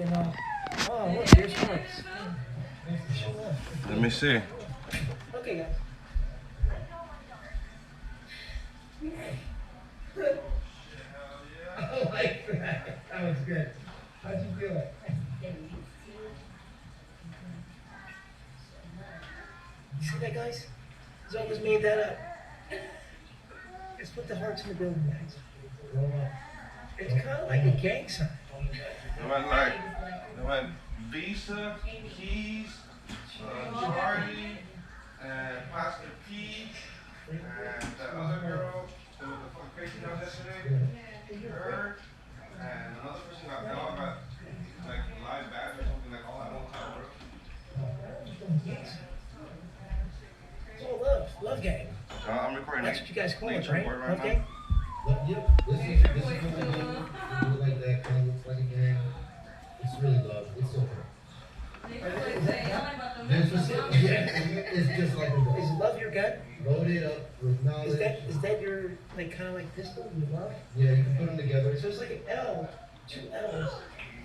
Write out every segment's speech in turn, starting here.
Oh, look, here's Marks. Let me see. Okay, guys. I like that. That was good. How'd you do it? You see that, guys? Zoma's made that up. Let's put the hearts in the building, guys. It's kind of like a gang sign. They went Visa, Keys, Charlie, and Pastor P, and that other girl who was the fucking crazy house yesterday, her, and another person got now got like live badge or something like all at one time, bro. It's all love. Love gang. I'm recording. That's what you guys call it, nature right? report Love now. gang? Yep, this is what we do like that, kind of looks like a gang. It's really love, it's so it's just like a gun. Is love your gun? Loaded up with knowledge. Is that your, like, kind of like pistol, you love? Yeah, you can put them together. So it's like an L, two L's,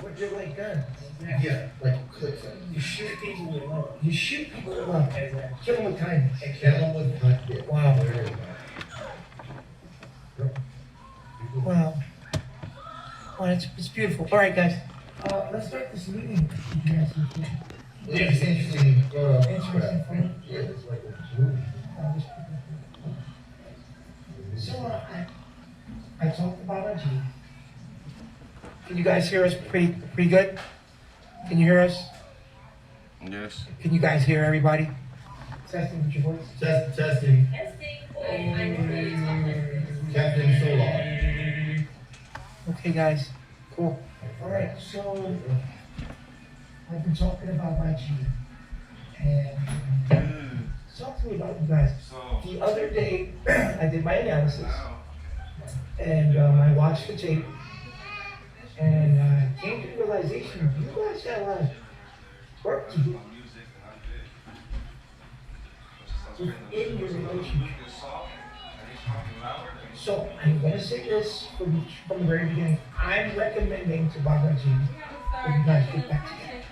but they're like guns. Yeah, like clips. You shoot people with love. You shoot people with love. Kill them with kindness. And kill them with kindness. Wow. There you go. Wow. Oh, it's beautiful. All right, guys. Let's start this meeting. Yeah, it's interesting. Interesting thing. Yeah, it's like a movie. So, I talked about our G. Can you guys hear us pretty good? Can you hear us? Yes. Can you guys hear everybody? Testing with your voice. Testing. Captain Solar. Okay, guys. Cool. All right, so I've been talking about my G. And talk to me about you guys. The other day, I did my analysis. And I watched the tape. And I came to the realization you guys got a lot of work to do within your relationship. So I'm going to say this from the very beginning. I'm recommending to Baba G that you guys get back together.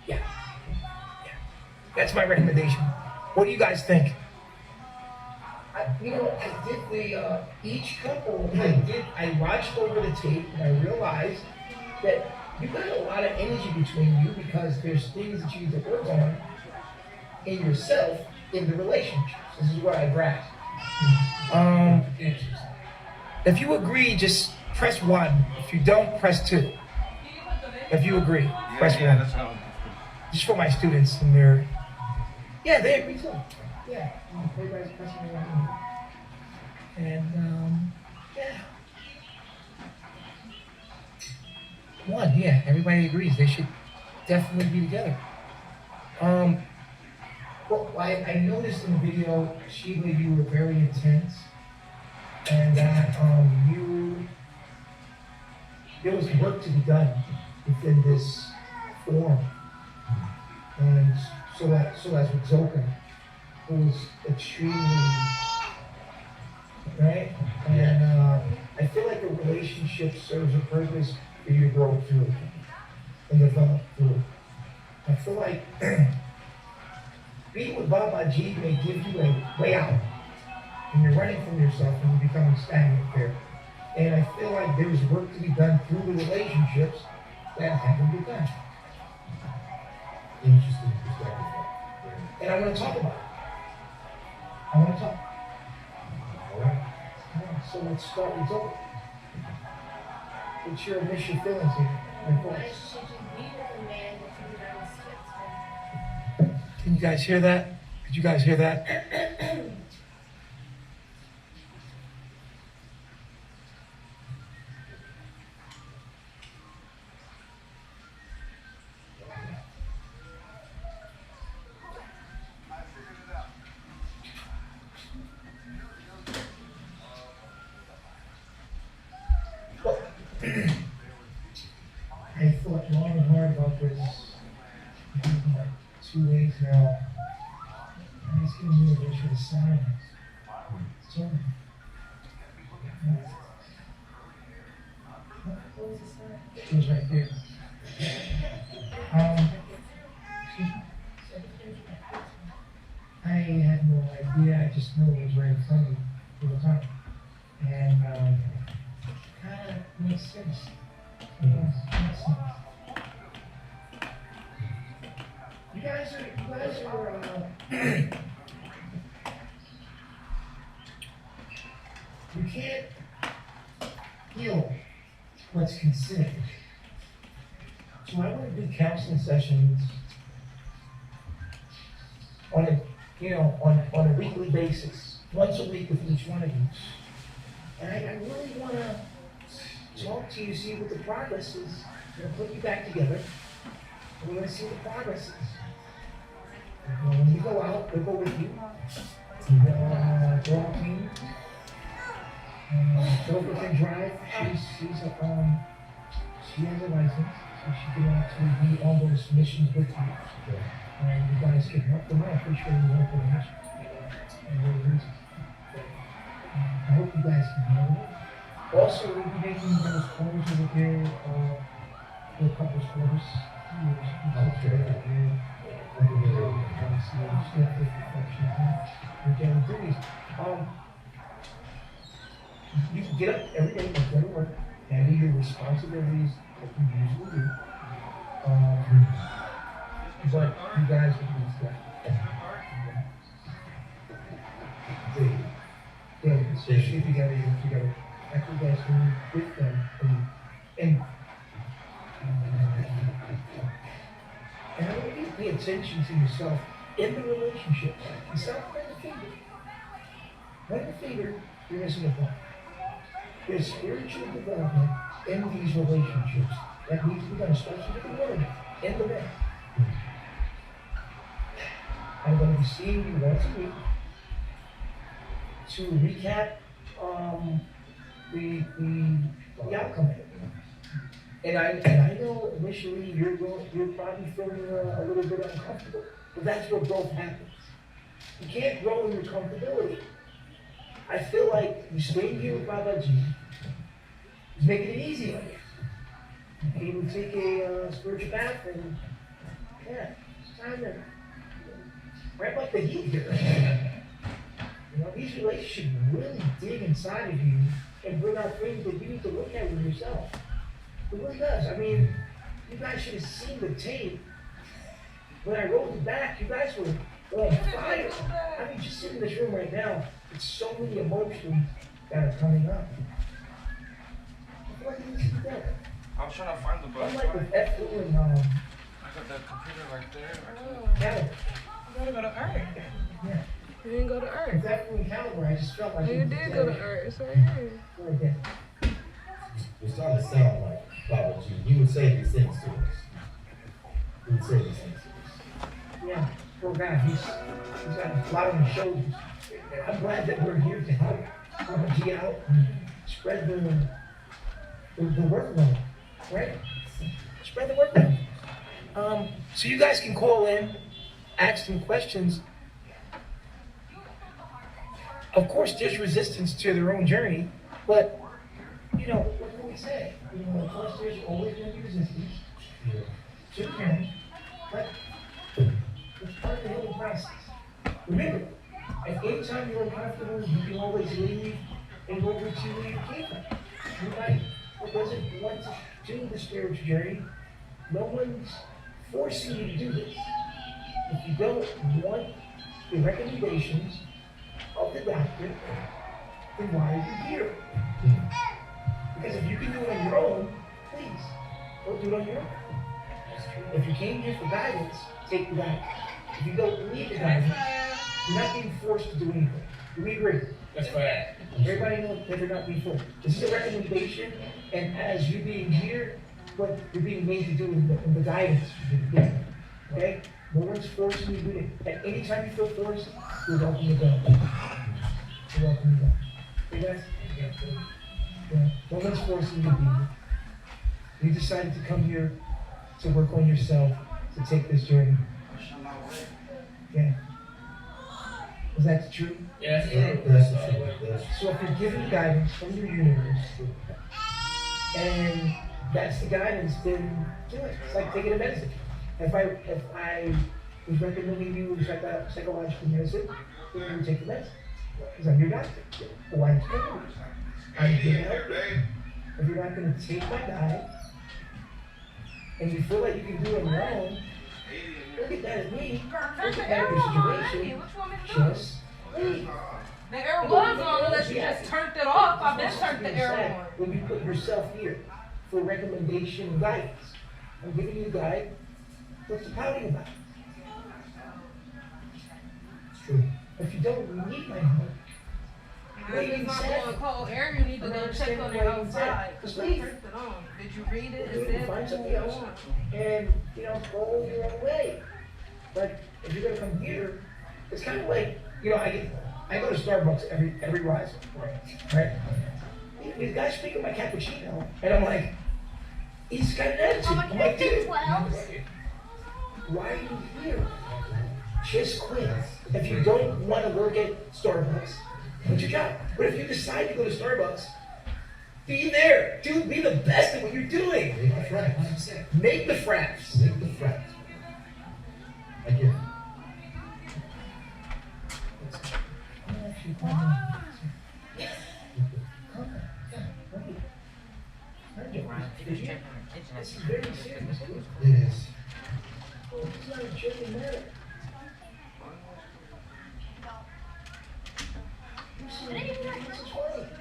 Yeah. That's my recommendation. What do you guys think? I did the each couple. I watched over the tape and I realized that you got a lot of energy between you because there's things that you need to work on in yourself in the relationships. This is what I grasped. If you agree, just press 1. If you don't, press 2. If you agree, press 1. That's how. Just for my students and their. Yeah, they agree too. Yeah. Everybody's pressing 1. And yeah. 1, yeah, everybody agrees. They should definitely be together. Well, I noticed in the video, Sheila, you were very intense, and that there was work to be done within this form, and so as with Zoka, it was extremely right, and I feel like a relationship serves a purpose for you to grow through and develop through. I feel like being with Baba G may give you a way out. And you're running from yourself and you're becoming stagnant there. And I feel like there's work to be done through the relationships that haven't been done. Interesting perspective. And I want to talk about it. I want to talk. All right. So let's start with Zoe. What's your initial feelings here? Your thoughts? Can you guys hear that? Did you guys hear that? I thought long and hard about this. Like 2 days now. And it's giving me a visual sign. So, It was right there. Excuse me. I had no idea. I just knew it was right in front of me all the time. And kind of makes sense. Makes sense. You guys are you can't heal what's considered. So I want to do counseling sessions on on a weekly basis, once a week with each one of you. And I really want to talk to you, see what the progress is. I'm going to put you back together. We're going to see what the progress is. When you go out, we'll go with you. Go on team. Philippa can drive. She has a license, so she can actually be on those missions with you. And you guys can help them out. I'm pretty sure you help them out. I hope you guys can handle it. Also, we'll be making those calls over there for a couple of quarters. You can get up every day and go to work and do your responsibilities that you usually do. But you guys will do stuff. Especially together, after you guys can move with them and I want you to pay attention to yourself in the relationship. You stop pointing the finger. Point the finger, you're missing a point. There's spiritual development in these relationships that needs to be done, especially with the woman and the man. I'm going to be seeing you once a week to recap the outcome. And I know initially you're probably feeling a little bit uncomfortable, but that's where growth happens. You can't grow in your comfortability. I feel like you stayed here with Baba G. He's making it easy on you. You can take a spiritual bath and it's time to ramp up the heat here. These relationships really dig inside of you and bring out things that you need to look at with yourself. It really does. I mean, you guys should have seen the tape. When I rolled it back, you guys were on fire. I mean, just sitting in this room right now, it's so many emotions that are coming up. I feel like you need to do that. I was trying to find the button. I'm like with F and I got the computer right there. Caliber. You gotta go to Earth. Yeah. You didn't go to Earth. With F and Caliber, I just felt like You did go to Earth. It's right here. Right there. You're starting to sound like Baba G. You would say these things to us. You would say these things to us. Yeah, poor guy. He's got a lot on his shoulders. I'm glad that we're here to help Baba G out and spread the workload, right? Spread the workload. So you guys can call in, ask them questions. Of course, there's resistance to their own journey, but what can we say? Of course, there's always going to be resistance to the journey, but it's part of the healing process. Remember, at any time you're uncomfortable, you can always leave and go over to where you came from. Anybody who doesn't want to do the spiritual journey, no one's forcing you to do this. If you don't want the recommendations of the doctor, then why are you here? Because if you can do it on your own, please, go do it on your own. If you came here for guidance, take the guidance. If you don't need the guidance, you're not being forced to do anything. Do we agree? That's right. Everybody knows that they're not being forced. This is a recommendation, and as you being here, what you're being made to do in the guidance you're getting. Okay? No one's forcing you to do it. At any time you feel forced, you're welcome to go. You're welcome to go. Okay, guys? Yeah. No one's forcing you to be here. You decided to come here to work on yourself, to take this journey. Yeah. Is that the truth? Yes, That's the truth. So if you're given guidance from your universe, and That's the guy that's been doing it. It's like taking a medicine. If I was recommending you psychological medicine, then you would take the medicine. Because I'm your doctor. Why don't you take it? I'm here to help you. If you're not going to take my guide, and you feel like you can do it on your own, look at that as me. Look at that as your situation. Just leave. The air was on unless you just turned it off. I've been turned the air on. When you put yourself here for recommendation and guidance, I'm giving you a guide. What's the pouting about? It's true. If you don't need my help, If it's not blowing cold air, you need to go check on it outside. Because I turned it on. Did you read it? It said find something else and go your own way. But if you're gonna come here, it's kind of like I go to Starbucks every rise, right? These guys speak of my cappuccino, and I'm like, he's got an attitude. I'm like, dude, why are you here? Just quit. If you don't want to work at Starbucks, quit your job. But if you decide to go to Starbucks, be there. Dude, be the best at what you're doing. Make the friends. Make the friends. Make the friends. Again. This is very serious. It is. It's not a joking matter.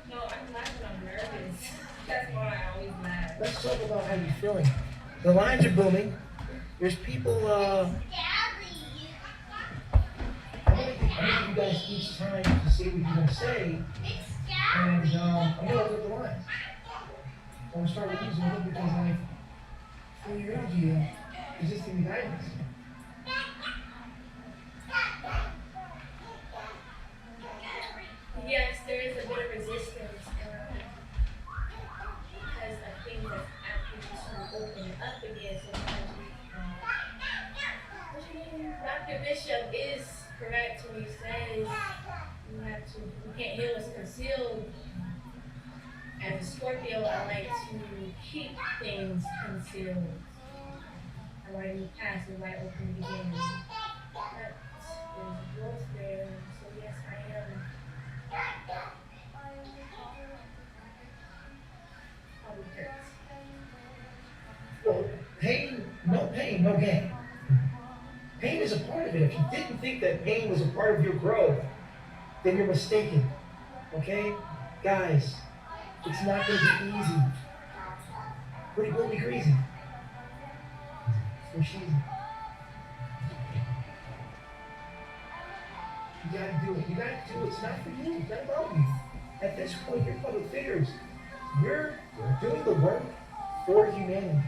No, I'm laughing, I'm nervous. That's why I always laugh. Let's talk about how you're feeling. The lines are booming. There's people, I'm gonna give you guys each time to say what you're gonna say. And I'm gonna look at the lines. I'm gonna start with you, Zoe, because I feel your energy resisting the guidance. Yes, there is a bit of resistance because of things that's asking to open up again. Dr. Bishop is correct when he says we can't heal what's concealed. As a Scorpio, I like to keep things concealed. I want to move past the right open beginning. But there's growth there, so yes, I am. Probably hurts. Well, pain, no gain. Pain is a part of it. If you didn't think that pain was a part of your growth, then you're mistaken. Okay? Guys, it's not going to be easy. But it will be crazy. So she's. You gotta do it. You gotta do it. It's not for you. It's not about you. At this point, you're public figures. You're doing the work for humanity.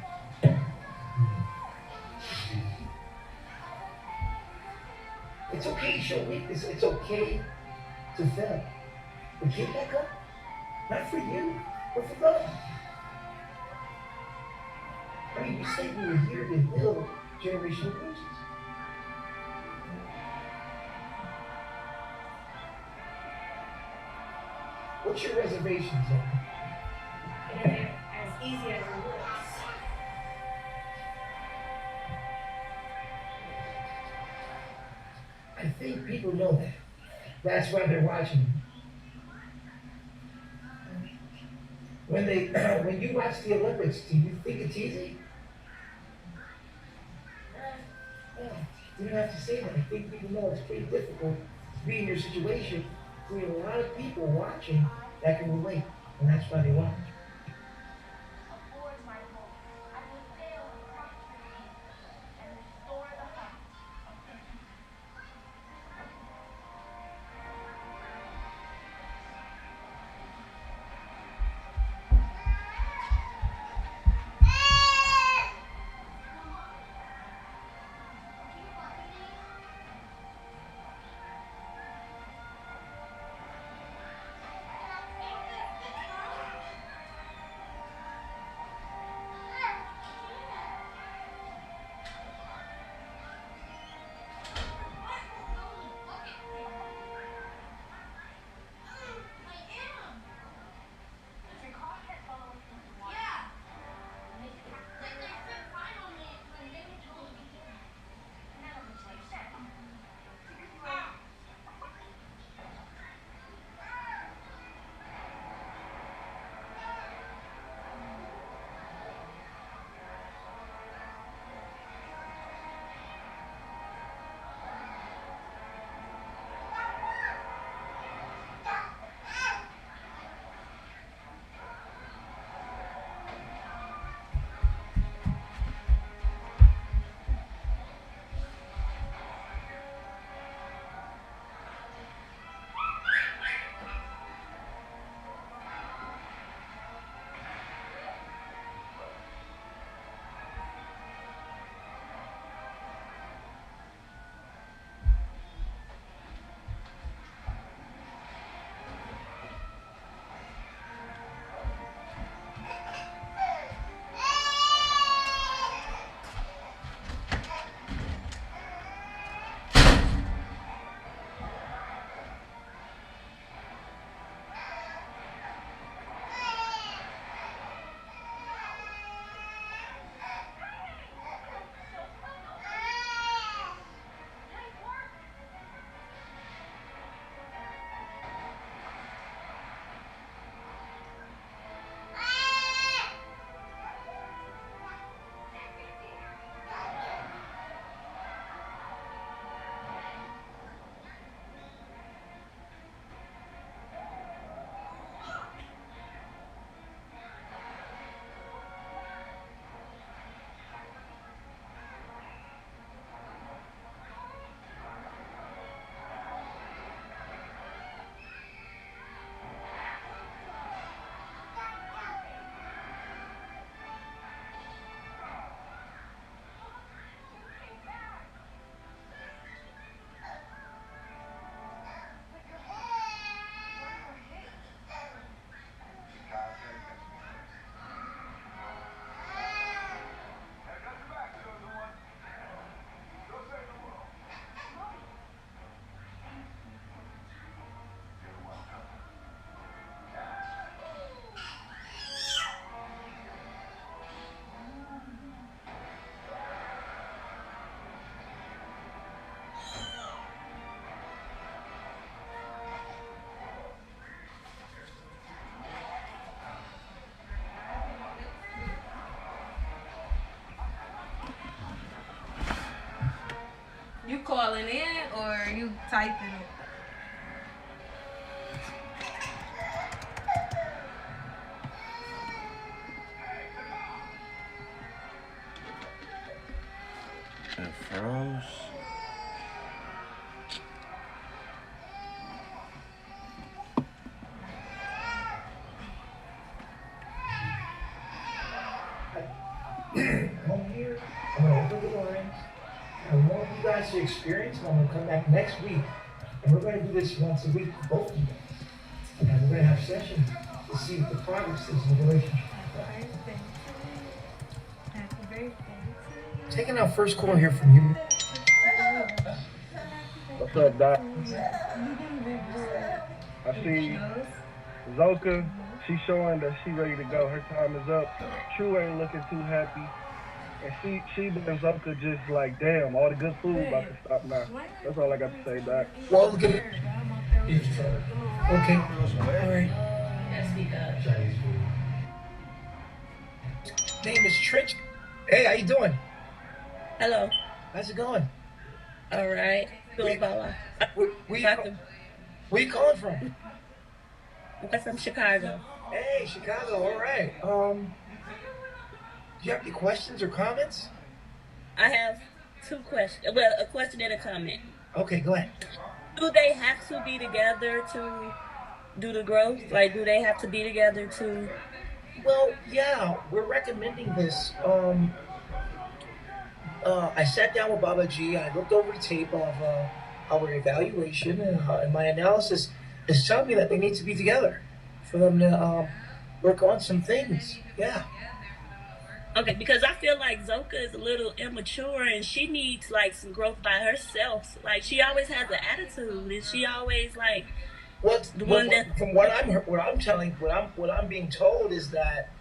It's okay to show weakness. It's okay to fail. But get back up. Not for you, but for them. I mean, you said we were here to build generational bridges. What's your reservations on? And as easy as it looks. I think people know that. That's why they're watching. When you watch the Olympics, do you think it's easy? Yeah, you don't have to say that. I think people know it's pretty difficult to be in your situation. We have a lot of people watching that can relate, and that's why they watch. calling in or you typing it? It froze. Come here. I'm gonna open the lines. I want you guys to experience, and I'm gonna come back next week, and we're gonna do this once a week for both of you guys. And we're gonna have sessions to see what the progress is in the relationship. Happy birthday. Taking our first call here from you. What's up, Doc? I see Zoka. She's showing that she ready to go. Her time is up. True ain't looking too happy. And she and Zoka just like, damn, all the good food about to stop now. That's all I got to say, Doc. Well, look at it. Okay. All right. Let's speak up. Chinese food. Name is Trench. Hey, how you doing? Hello. How's it going? All right. Doing well. Where you calling from? I'm from Chicago. Hey, Chicago. All right. Do you have any questions or comments? I have two questions. Well, a question and a comment. Okay, go ahead. Do they have to be together to do the growth? Like, do they have to be together to? Well, yeah, we're recommending this. I sat down with Baba G. I looked over the tape of our evaluation, and my analysis is telling me that they need to be together for them to work on some things. Yeah. Okay, because I feel like Zoka is a little immature and she needs like some growth by herself. Like she always has an attitude, and she always like From what I'm being told is that,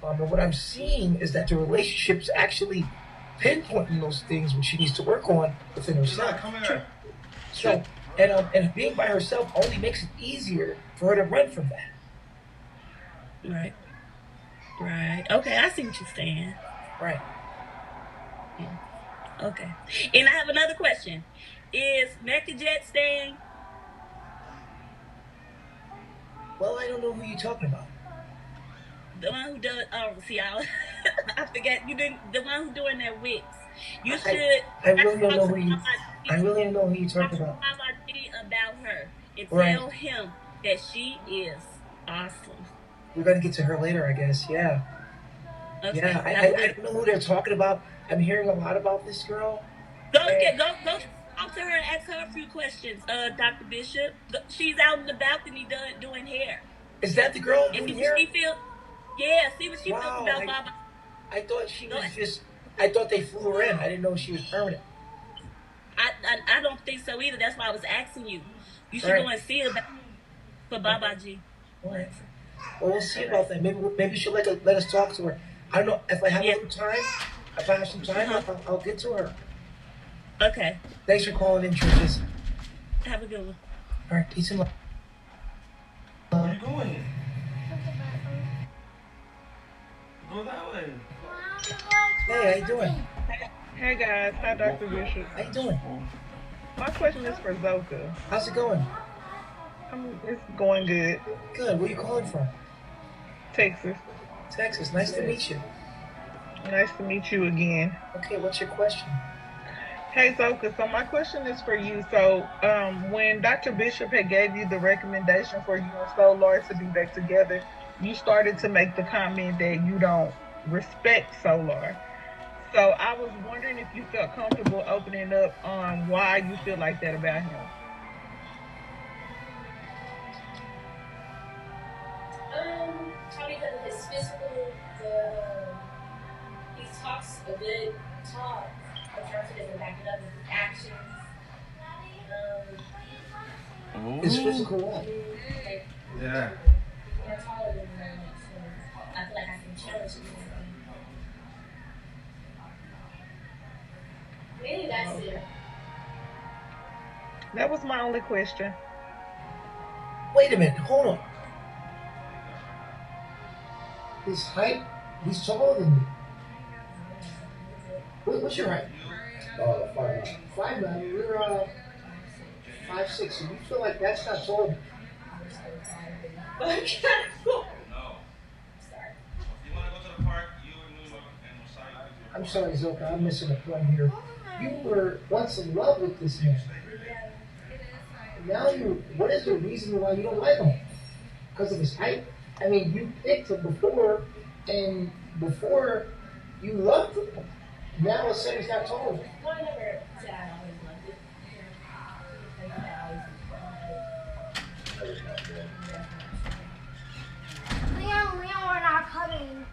and what I'm seeing is that the relationship's actually pinpointing those things which she needs to work on within herself. Come here. So, and being by herself only makes it easier for her to run from that. Right. Right. Okay, I see what you're saying. Right. Okay. And I have another question. Is Mecca Jet staying? Well, I don't know who you're talking about. The one who does, I forget, you didn't, the one who doing that wigs. You should. I really don't know who you. I really don't know who you're talking about. About her and Right. tell him that she is awesome. We're gonna get to her later, I guess. Yeah. Okay. Yeah. I don't know who they're talking about. I'm hearing a lot about this girl. Go talk to her and ask her a few questions, Dr. Bishop. She's out in the balcony doing hair. Is that the girl And doing see hair? what she feel. Yeah, see what she feels Wow, about Baba. I thought she was just. I thought they flew her in. I didn't know she was permanent. I don't think so either. That's why I was asking you. You should Right. go and see her for Baba G. All right. Well, we'll see about that. Maybe she'll let us talk to her. I don't know if I have some time. If I have some time, I'll get to her. Okay. Thanks for calling in, Trish. Have a good one. All right, peace and love. Where are you going? Go that way. Hey, how you doing? Hey guys, hi Dr. Bishop. How you doing? My question is for Zoka. How's it going? It's going good. Good. Where you calling from? Texas. Texas. Nice to meet you. Nice to meet you again. Okay, what's your question? Hey Zoka, so my question is for you. So when Dr. Bishop had gave you the recommendation for you and Solar to be back together, you started to make the comment that you don't respect Solar. So I was wondering if you felt comfortable opening up on why you feel like that about him. Probably because of his physical, he talks a good talk, but he doesn't back it up with his actions. His physical what? Like, Yeah. more taller than him, so I feel like I can challenge him. Maybe that's it. That was my only question. Wait a minute. Hold on. His height, he's taller than me. What's your height? 5'9". 5'9". You're 5'6". So you feel like that's not tall? No. If you want to go to the park, you and Nuno and Messiah go to the I'm park. sorry, Zoka. I'm missing a point here. You were once in love with this man. Now you. What is the reason why you don't like him? Because of his height? I mean, you picked him before, and before you loved him. Now all of a sudden he's not tall. Well, I never said I always loved it. Leon, we're not coming.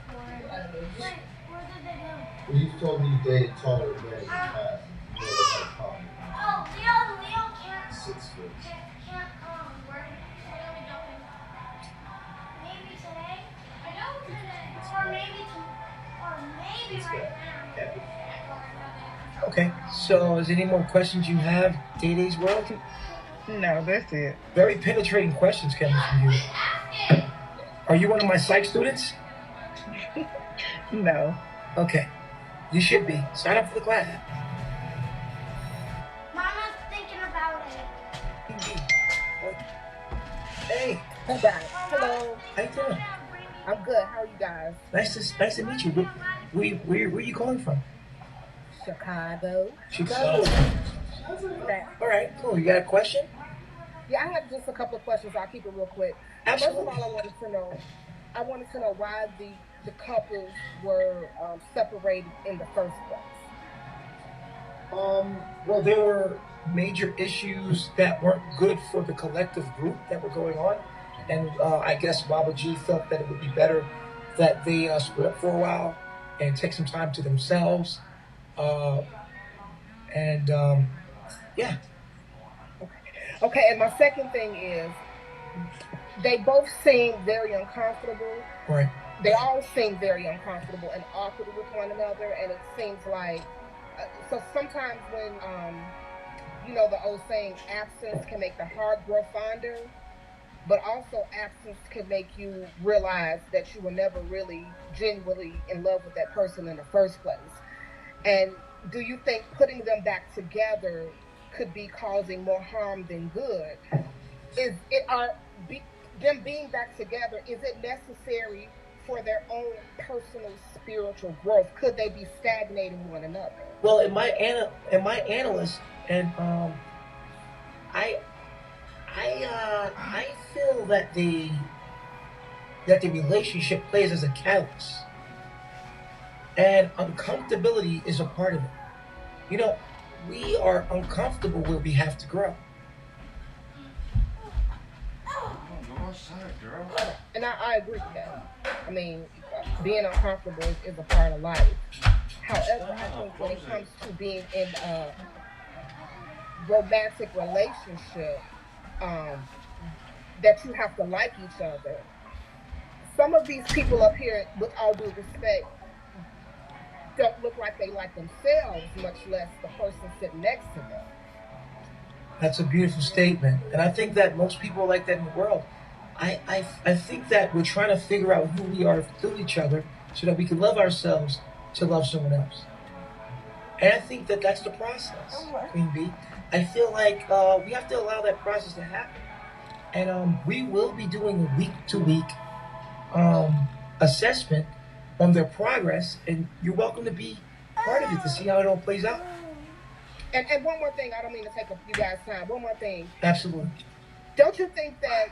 Where did they go? Well, you've told me you dated taller men in the past. You know that's not common. Oh, Leon can't 6 foot. can't come. We're really going. Maybe today. I know today. Or maybe right now. Okay. So, is there any more questions you have, Day Day's World? No, that's it. Very penetrating questions coming from you. Are you one of my psych students? No. Okay. You should be. Sign up for the class. Mama's thinking about it. Hey, Hey guys. Hello. how you doing? I'm good. How are you guys? Nice to meet you. Where are you calling from? Chicago. Chicago. All right, cool. You got a question? Yeah, I have just a couple of questions. I'll keep it real quick. Absolutely. First of all, I wanted to know why the couples were separated in the first place. Well, there were major issues that weren't good for the collective group that were going on, and I guess Baba G felt that it would be better that they split up for a while and take some time to themselves. Yeah. Okay, and my second thing is they both seem very uncomfortable. Right. They all seem very uncomfortable and awkward with one another, and it seems like so sometimes when the old saying, absence can make the heart grow fonder, but also absence can make you realize that you were never really genuinely in love with that person in the first place. And do you think putting them back together could be causing more harm than good? Them being back together, is it necessary for their own personal spiritual growth? Could they be stagnating one another? Well, in my analyst, and I feel that the relationship plays as a catalyst, and uncomfortability is a part of it. We are uncomfortable where we have to grow. Go outside, girl. And I agree with that. I mean, being uncomfortable is a part of life. However, I think when it comes to being in a romantic relationship, that you have to like each other. Some of these people up here, with all due respect, don't look like they like themselves, much less the person sitting next to them. That's a beautiful statement, and I think that most people are like that in the world. I think that we're trying to figure out who we are through each other so that we can love ourselves to love someone else. And I think that that's the process, Queen Bee. I feel like we have to allow that process to happen. And we will be doing a week-to-week assessment on their progress, and you're welcome to be part of it to see how it all plays out. And one more thing, I don't mean to take up you guys' time. One more thing. Absolutely. Don't you think that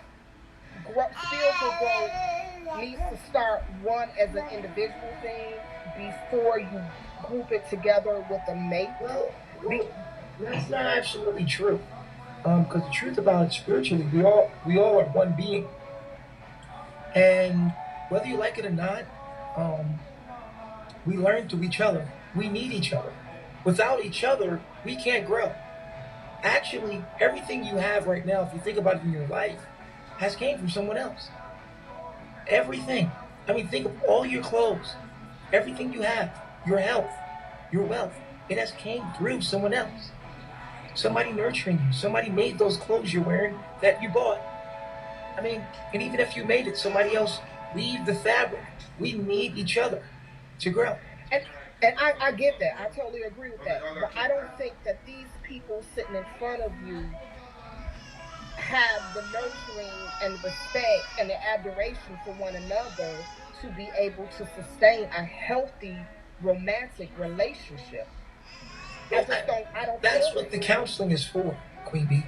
spiritual growth needs to start one as an individual thing before you group it together with a mate? Well, that's not absolutely true. Because the truth about it, spiritually, we all are one being, and whether you like it or not, we learn through each other. We need each other. Without each other, we can't grow. Actually, everything you have right now, if you think about it in your life, has came from someone else. Everything. I mean, think of all your clothes, everything you have, your health, your wealth. It has came through someone else. Somebody nurturing you. Somebody made those clothes you're wearing that you bought. I mean, and even if you made it, somebody else weaved the fabric. We need each other to grow. And I get that. I totally agree with But they that. all But got I kicked don't out. think that these people sitting in front of you have the nurturing and respect and the adoration for one another to be able to sustain a healthy romantic relationship. I Well, just don't I don't that's feel what it. the counseling is for, Queen Bee.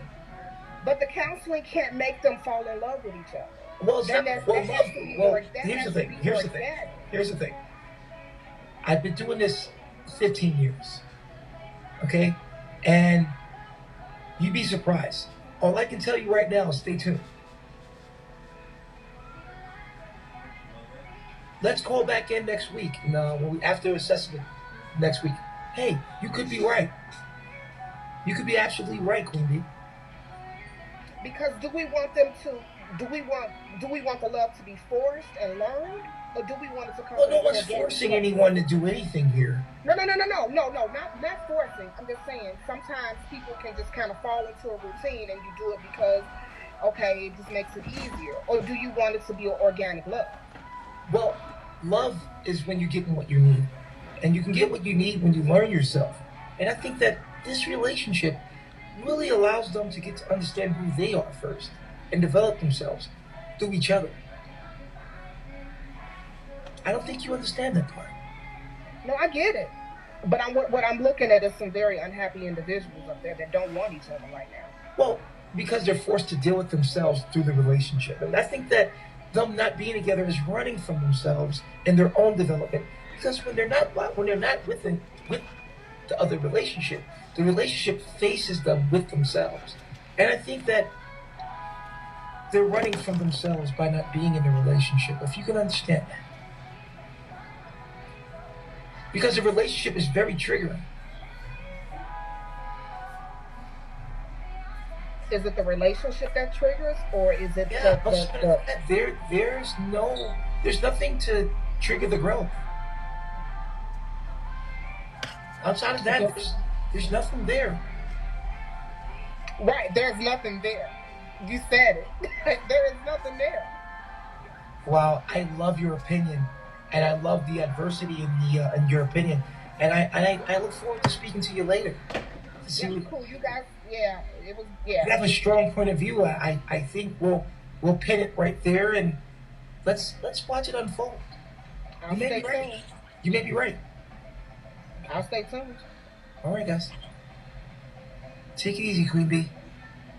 But the counseling can't make them fall in love with each other. Well, it's not. Well, That love. has to be Well, that here's the has to thing. be Here's the thing. organic. Here's the thing. I've been doing this 15 years. Okay, and you'd be surprised. All I can tell you right now is stay tuned. Let's call back in next week. No, after assessment next week. Hey, you could be right. You could be absolutely right, Queen Bee. Because do we want them to do we want the love to be forced and learned, or do we want it to come Well, from no an one's organic forcing place? anyone to do anything here. No, not forcing. I'm just saying sometimes people can just kind of fall into a routine and you do it because okay, it just makes it easier. Or do you want it to be an organic love? Well, love is when you're getting what you need. And you can get what you need when you learn yourself. And I think that this relationship really allows them to get to understand who they are first and develop themselves through each other. I don't think you understand that part. No, I get it. But what I'm looking at is some very unhappy individuals up there that don't want each other right now. Well, because they're forced to deal with themselves through the relationship. And I think that them not being together is running from themselves and their own development. Because when they're not with the other relationship, the relationship faces them with themselves. And I think that they're running from themselves by not being in a relationship. If you can understand that. Because the relationship is very triggering. Is it the relationship that triggers, or is it Yeah, the there's nothing to trigger the growth. Outside of that, there's nothing there. right? There's nothing there. You said it. There is nothing there. Wow, I love your opinion, and I love the adversity in your opinion, and I look forward to speaking to you later. To see Yeah, what, cool. You guys, yeah, it was, you yeah. have a strong point of view. I think we'll pin it right there, and let's watch it unfold. You I'll may stay be right. tuned. You may be right. I'll stay tuned. All right, guys. Take it easy, Queen Bee.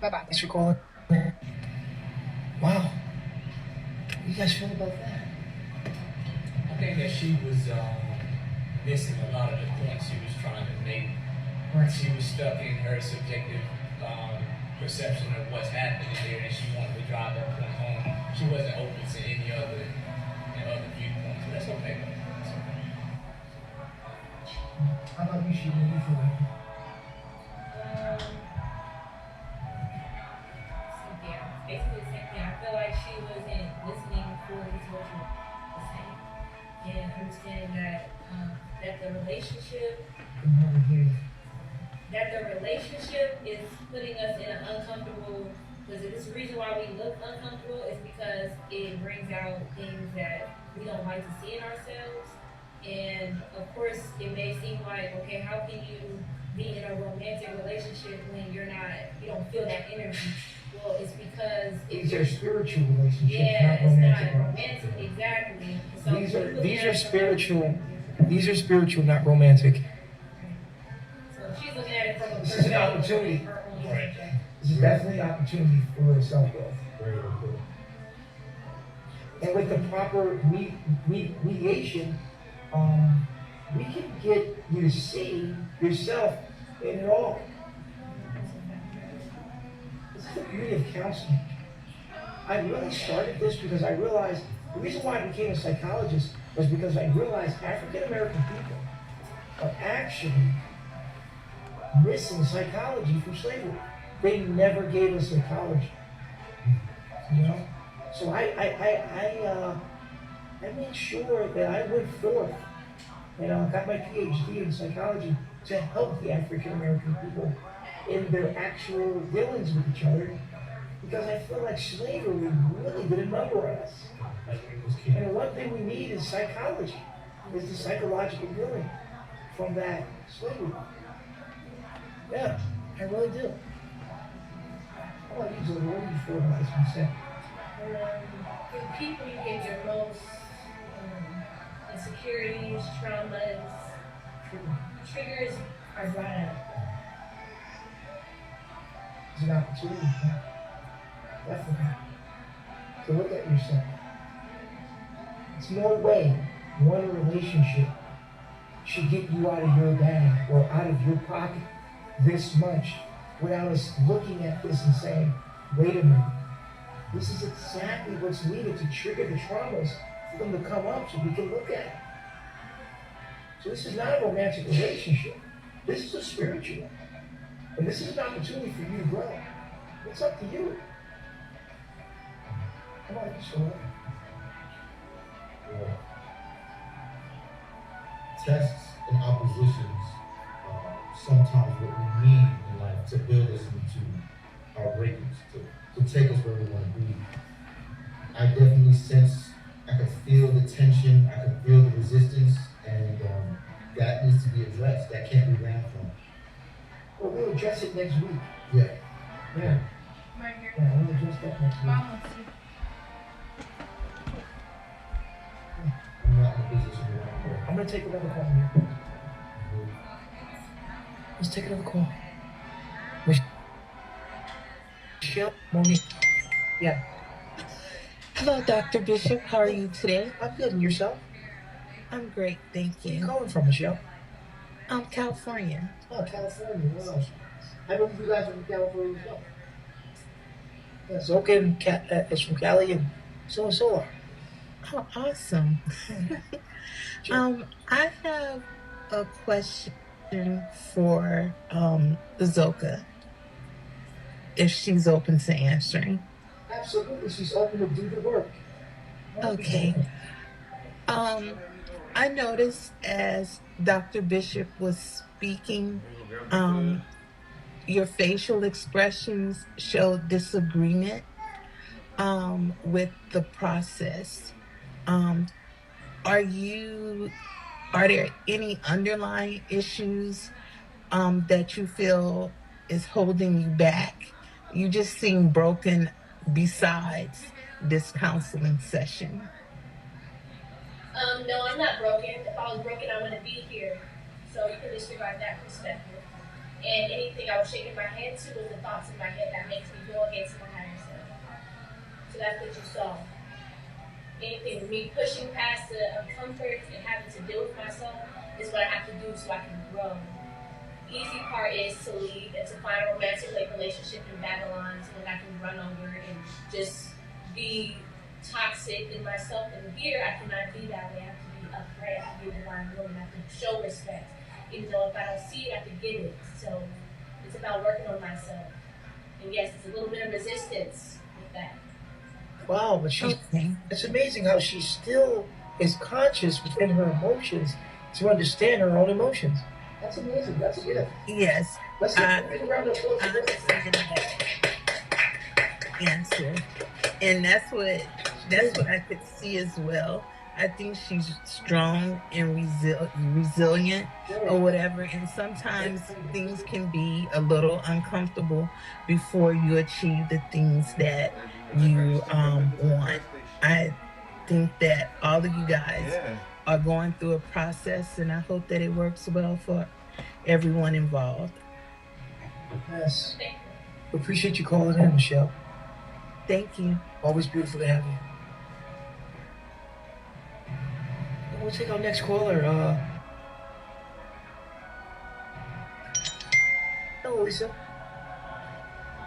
Bye bye. Thanks for calling. Wow. What do you guys feel about that? I think that she was missing a lot of the points she was trying to make. Right. She was stuck in her subjective perception of what's happening there, and she wanted to drive that point home. She wasn't open to any other viewpoints. But that's okay. That's okay. How about you, Sheila? What do you feel like? Yeah, basically the same thing. I feel like she wasn't listening fully to what you were saying and understanding that the relationship is putting us in an uncomfortable. Because this reason why we look uncomfortable is because it brings out things that we don't like to see in ourselves. And of course, it may seem like, okay, how can you be in a romantic relationship when you don't feel that energy? Well, it's because These are spiritual relationships, yeah, not it's romantic not ones. romantic, exactly. So These are spiritual. These are spiritual, not romantic. So she's looking at it from a This is an opportunity. her own Right. This is definitely an opportunity for self growth. Very good. And with the proper mediation, we can get you to see yourself in it all. This is the beauty of counseling. I really started this because I realized the reason why I became a psychologist was because I realized African American people are actually missing psychology from slavery. They never gave us psychology. You know? So I made sure that I went forth and got my PhD in psychology to help the African American people in their actual dealings with each other, because I feel like slavery really did a number on us. And the one thing we need is psychology, is the psychological healing. from that slavery. Yeah, I really do. How about you, Zoe? What do you feel about this one, Sam? For the people you get your most insecurities, traumas, triggers are brought up. It's an opportunity, yeah. Definitely. To look at yourself. There's no way one relationship should get you out of your bag or out of your pocket this much without us looking at this and saying, wait a minute, this is exactly what's needed to trigger the traumas for them to come up so we can look at it. So this is not a romantic relationship. This is a spiritual one. And this is an opportunity for you to grow. It's up to you. Come on, you saw it. Tests and oppositions are sometimes what we need in life to build us into our greatness, to take us where we want to be. I definitely sense, I could feel the tension, I could feel the resistance, and that needs to be addressed. That can't be ran from. Well, we'll address it next week. Yeah. Yeah. Right here. Yeah, we'll address that next week. Mom wants you. I'm not in a position where I'm going. I'm gonna take another call here. Let's take another call. Michelle, Monique. Yeah. Hello, Dr. Bishop. How are you today? I'm good. And yourself? I'm great, thank Where you you. calling from, Michelle? California. Oh, California. Wow. I believe you guys are from California as well. Yeah, so okay, it's from Cali and so are. Oh, awesome. Sure. I have a question for Zoka, if she's open to answering. Absolutely, she's open to do the work. Okay. I noticed as Dr. Bishop was speaking, your facial expressions showed disagreement with the process. Are there any underlying issues that you feel is holding you back? You just seem broken besides this counseling session. No, I'm not broken. If I was broken, I wouldn't be here. So you can disregard that perspective. And anything I was shaking my head to was the thoughts in my head that makes me go against my higher self. So that's what you saw. Anything, me pushing past the comfort and having to deal with myself is what I have to do so I can grow. Easy part is to leave and to find a romantic relationship in Babylon so that I can run over and just be toxic in myself. And here I cannot be that way. I have to be upright. I have to be a divine woman. I have to show respect. Even though if I don't see it, I have to get it. So it's about working on myself. And yes, it's a little bit of resistance with that. Wow, but it's amazing how she still is conscious within her emotions to understand her own emotions. That's amazing. That's a gift. Yes. Let's get a round of applause for this. Answer. And that's what I could see as well. I think she's strong and resilient or whatever. And sometimes things can be a little uncomfortable before you achieve the things that you want. I think that all of you guys are going through a process, and I hope that it works well for everyone involved. Yes. We appreciate you calling in, Michelle. Thank you. Always beautiful to have you. We'll take our next caller. Hello, Lisa.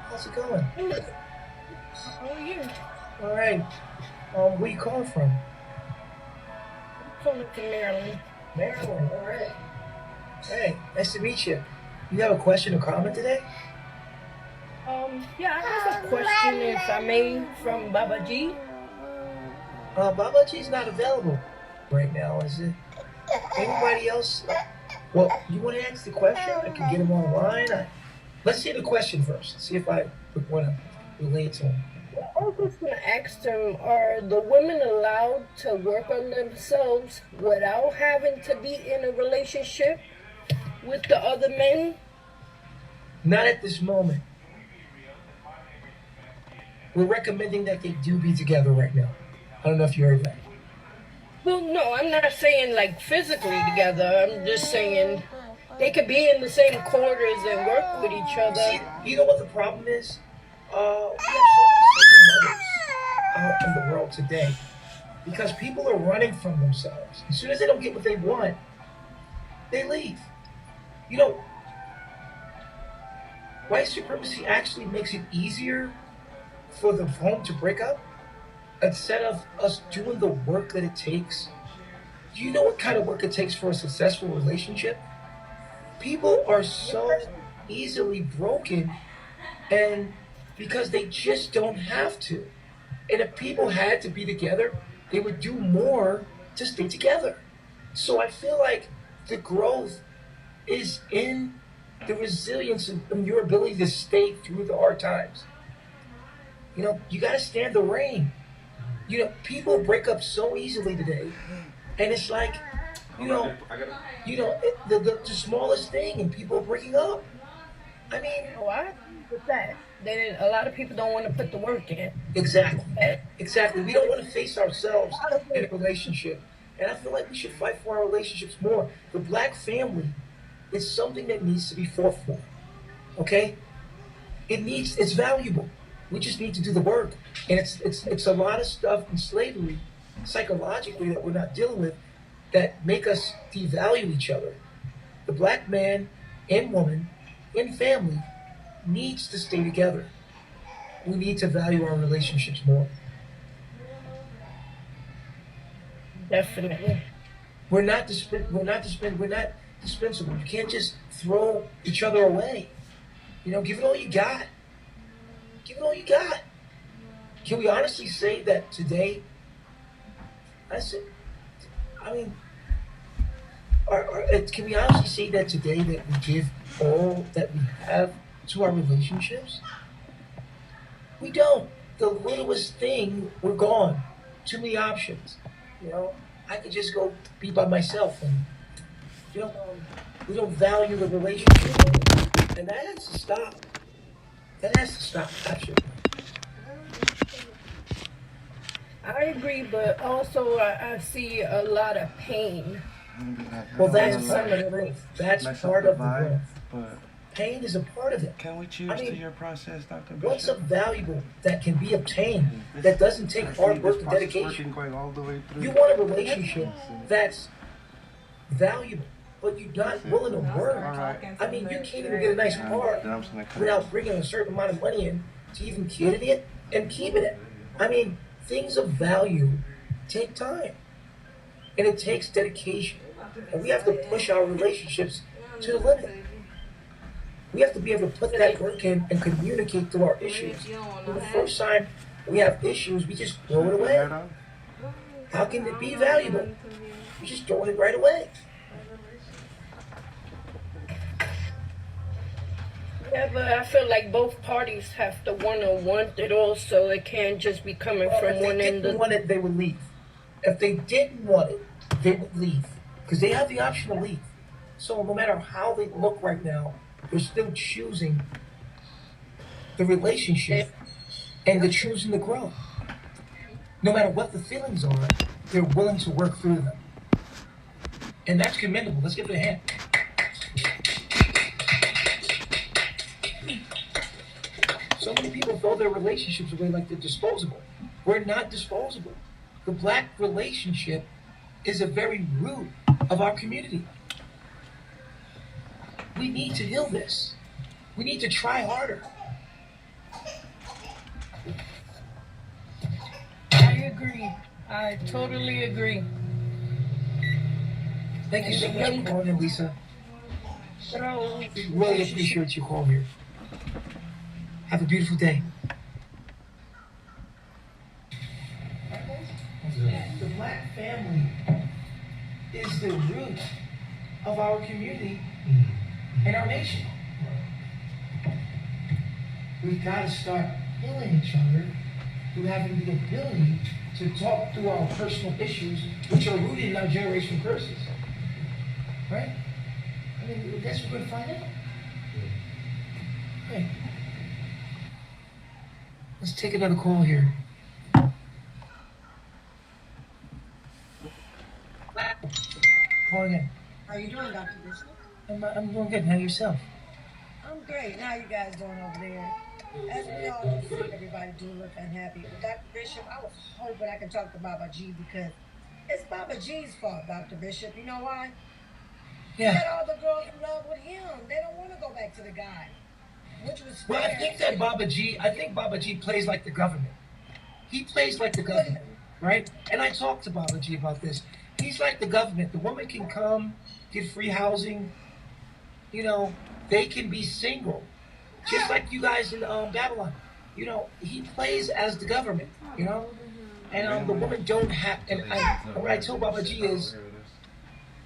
How's it going? How are you? All right. Where you calling from? I'm calling from Maryland. Maryland. All right. Hey, nice to meet you. You have a question or comment today? Yeah, I have a question, if I may, from Baba G. Baba G's not available right now, is it? Anybody else? Well, you want to ask the question? I can get him online. Let's hear the question first. See if I want to relate to him. I was just going to ask them, are the women allowed to work on themselves without having to be in a relationship? with the other men? Not at this moment. We're recommending that they do be together right now. I don't know if you heard that. Well, no, I'm not saying like physically together. I'm just saying they could be in the same quarters and work with each other. See, you know what the problem is? We have so many single mothers out in the world today because people are running from themselves. As soon as they don't get what they want, they leave. You know, white supremacy actually makes it easier for the home to break up instead of us doing the work that it takes. Do you know what kind of work it takes for a successful relationship? People are so easily broken and because they just don't have to. And if people had to be together, they would do more to stay together. So I feel like the growth is in the resilience and your ability to stay through the hard times. You know, you got to stand the rain. You know, people break up so easily today, and it's like, the smallest thing, and people are breaking up. I mean, I agree with that. Then a lot of people don't want to put the work in. Exactly. We don't want to face ourselves in a relationship, and I feel like we should fight for our relationships more. The black family is something that needs to be fought for. Okay, it's valuable. We just need to do the work. And it's a lot of stuff in slavery, psychologically, that we're not dealing with that make us devalue each other. The black man and woman and family needs to stay together. We need to value our relationships more. Definitely. We're not dispensable. You can't just throw each other away. You know, give it all you got. Give it all you got. Can we honestly say that today? Can we honestly say that today that we give all that we have to our relationships? We don't. The littlest thing, we're gone. Too many options. You know, I could just go be by myself, and we don't value the relationship, and that has to stop. That has to stop, actually. I agree, but also I see a lot of pain. Well, that's part of the growth. That's part of the growth. But pain is a part of it. Can we cheers to your process, Dr. Bishop? What's valuable that can be obtained that doesn't take hard work and dedication? Going all the way through. You want a relationship that's valuable, but you're not willing to work. I mean, you can't even get a nice car without bringing a certain amount of money in to even get it and keeping it. I mean, things of value take time, and it takes dedication, and we have to push our relationships to the limit. We have to be able to put that work in and communicate through our issues. And the first time we have issues, we just throw it away. How can it be valuable? We just throw it right away. Yeah, but I feel like both parties have to want it also. It can't just be coming from one end. If they didn't want it, they would leave. If they didn't want it, they would leave. Because they have the option to leave. So no matter how they look right now, they're still choosing the relationship and they're choosing the growth. No matter what the feelings are, they're willing to work through them. And that's commendable. Let's give it a hand. So many people throw their relationships away like they're disposable. We're not disposable. The black relationship is a very root of our community. We need to heal this. We need to try harder. I agree. I totally agree. Thank you so much for calling in, Lisa. Really appreciate you calling here. Have a beautiful day. The black family is the root of our community and our nation. We've got to start healing each other through having the ability to talk through our personal issues, which are rooted in our generational curses. Right? I mean, I guess we're gonna find out. Hey, let's take another call here. Call again. How you doing, Dr. Bishop? I'm doing good. How yourself? I'm great. How you guys doing over there? As we all can see, everybody do look unhappy. But Dr. Bishop, I was hoping I could talk to Baba G because it's Baba G's fault, Dr. Bishop. You know why? He Yeah. got all the girls in love with him. They don't want to go back to the guy, which was fair. Well, I think Baba G plays like the government. He plays like the government, right? And I talked to Baba G about this. He's like the government. The woman can come, get free housing. You know, they can be single, just like you guys in Babylon. You know, he plays as the government. You know, and the women don't have. And what I told Baba G is,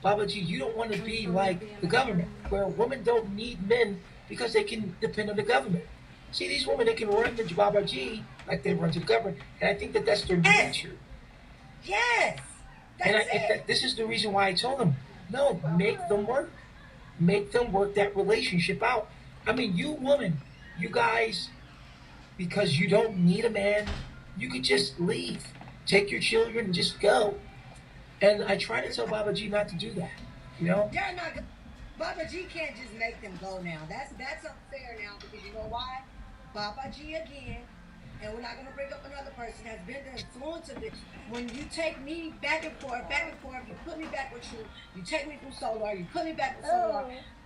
Baba G, you don't want to be like the government, where women don't need men because they can depend on the government. See, these women, they can run to Baba G like they run to the government, and I think that that's their nature. Yes. This is the reason why I told them, no, make them work. Make them work that relationship out. I mean, you women, you guys, because you don't need a man, you could just leave. Take your children and just go. And I try to tell Baba G not to do that, you know? They're not. Baba G can't just make them go now. That's unfair now because you know why? Baba G again, and we're not gonna bring up another person, has been the influence of it. When you take me back and forth, you put me back with you. You take me from Solar, you put me back with Solar.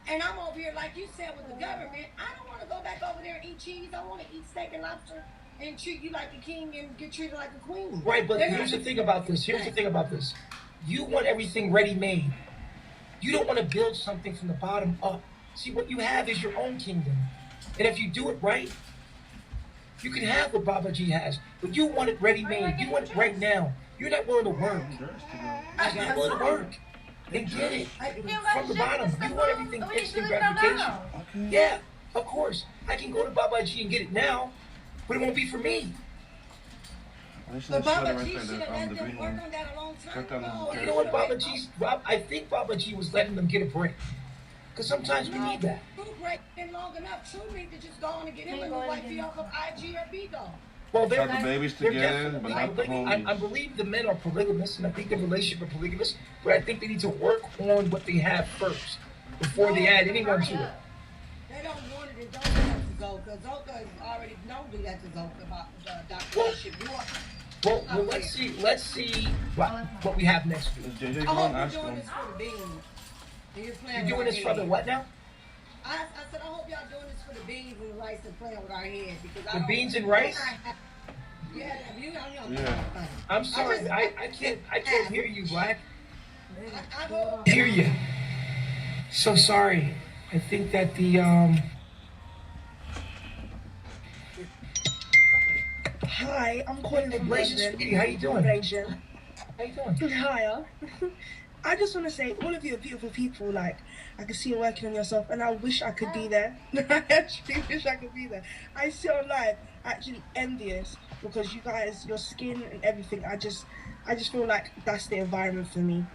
And I'm over here, like you said, with the government. I don't want to go back over there and eat cheese. I want to eat steak and lobster and treat you like a king and get treated like a queen. Right, but here's the thing about this. You want everything ready-made. You don't want to build something from the bottom up. See, what you have is your own kingdom. And if you do it right, you can have what Baba G has. But you want it ready-made. You want it right now. You're not willing to work. You're not willing to work. And get it from the bottom. You want everything instant gratification. Yeah, of course. I can go to Baba G and get it now, but it won't be for me. But Baba G should have let them work on that a long time ago. You know what, I think Baba G was letting them get a break. Because sometimes we need that. True break been long enough. True need to just go on and get him a new wifey off of IG or Bigo. Well, Tell the babies to get in, but not the homies. I believe the men are polygamous, and I think the relationship are polygamous, but I think they need to work on what they have first before they add anyone to it. They don't want it and don't do that to Zoka. Zoka is already don't do that to Zoka about Dr. Bishop. Well, let's see what we have next week. JJ, I hope you're doing this for the beans. You're doing this for the what now? I said I hope y'all doing this for the beans and rice and playing with our head because the beans and rice. Yeah. I'm sorry, I can't hear you, Black. I hear you. So sorry. I think that the Hi, I'm calling from Blazing London. Sweetie, how you doing? Malaysia. How you doing? Hiya. I just want to say, all of you are beautiful people. Like, I can see you working on yourself, and I wish I could be there. I actually wish I could be there. I see on live, actually envious because you guys, your skin and everything. I just feel like that's the environment for me.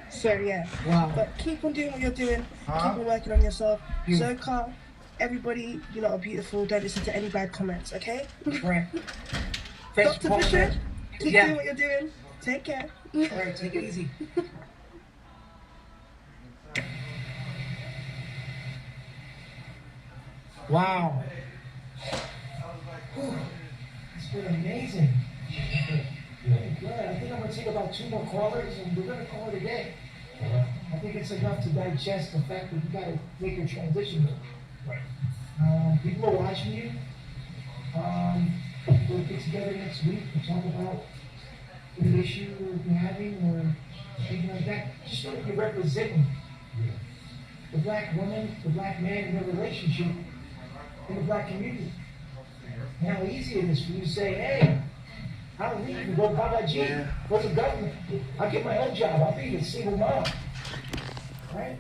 So yeah. Wow. But keep on doing what you're doing. Keep on working on yourself. Zoka, everybody, you lot are beautiful. Don't listen to any bad comments, okay? Right. Dr. Bishop, keep doing what you're doing. Take care. All right, take it easy. Wow. Whew. It's been amazing. Good. I think I'm going to take about 2 more callers and we're going to call it a day. I think it's enough to digest the fact that you got to make your transition. Right. People are watching you. We'll get together next week and talk about the issue we're having or anything like that. Just so that you're representing the black woman, the black man in their relationship in the black community. And how easy it is for you to say, hey, I'll leave and go to Baba G, go to government. I'll get my own job. I'll be a single mom. Right?